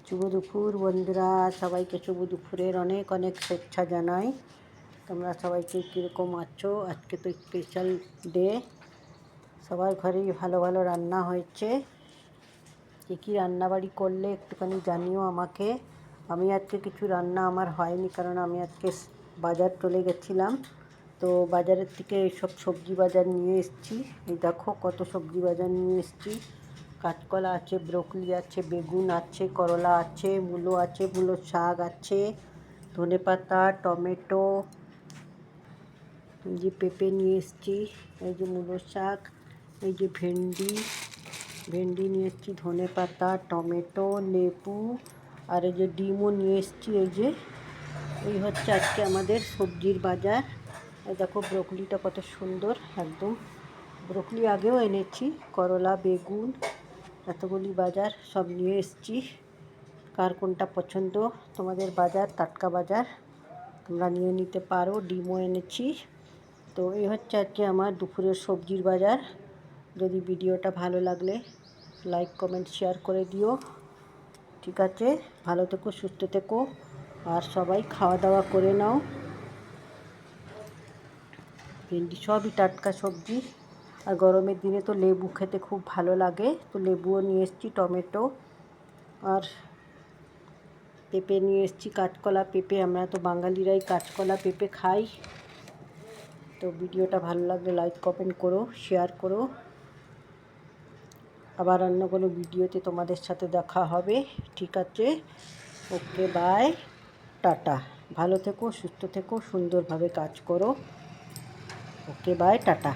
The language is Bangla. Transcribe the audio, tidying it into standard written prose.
শুভ দুপুর বন্ধুরা, সবাইকে শুভ দুপুরের অনেক অনেক শুভেচ্ছা জানাই। তোমরা সবাইকে কীরকম আছো? আজকে তো স্পেশাল ডে, সবার ঘরেই ভালো ভালো রান্না হয়েছে। কী রান্নাবাড়ি করলে একটুখানি জানিও আমাকে। আমি আজকে কিছু রান্না আমার হয়নি, কারণ আমি আজকে বাজার চলে গেছিলাম। তো বাজারের থেকে এইসব সবজি বাজার নিয়ে এসেছি। এই দেখো কত সবজি বাজার নিয়ে এসেছি। কাঁচকলা আছে, ব্রোকলি আছে, বেগুন আছে, করলা আছে, মূলো আছে, মূলোর শাক আছে, ধনেপাতা, টমেটো, এই যে পেঁপে নিয়ে এসেছি, এই যে মূলোর শাক, এই যে ভেন্ডি নিয়ে এসেছি, ধনেপাতা, টমেটো, লেবু, আর এই যে ডিমও নিয়ে এসেছি। এই হচ্ছে আজকে আমাদের সবজির বাজার। এই দেখো ব্রোকলিটা কত সুন্দর একদম। ব্রোকলি আগেও এনেছি, করলা, বেগুন, এতগুলি বাজার সব নিয়ে এসেছি। কার কোনটা পছন্দ তোমাদের বাজার, টাটকা বাজার, তোমরা নিয়ে নিতে পারো। ডিমও এনেছি। তো এই হচ্ছে আজকে আমার দুপুরের সবজির বাজার। যদি ভিডিওটা ভালো লাগলে লাইক, কমেন্ট, শেয়ার করে দিও। ঠিক আছে, ভালো থেকো, সুস্থ থেকো, আর সবাই খাওয়া দাওয়া করে নাও। ভেন্ডি সবই টাটকা সবজি, আর গরমের দিনে তো লেবু খেতে খুব ভালো লাগে। তো লেবুও নিয়ে এসেছি, টমেটো, আর পেঁপে নিয়ে এসেছি, কাঁচকলা পেঁপে। আমরা তো বাঙালিরাই কাঁচকলা পেঁপে খাই। তো ভিডিওটা ভালো লাগলে লাইক, কমেন্ট করো, শেয়ার করো। আবার অন্য কোনো ভিডিওতে তোমাদের সাথে দেখা হবে। ঠিক আছে, ওকে, বাই, টাটা। ভালো থেকো, সুস্থ থেকো, সুন্দরভাবে কাজ করো। ওকে, বাই, টাটা।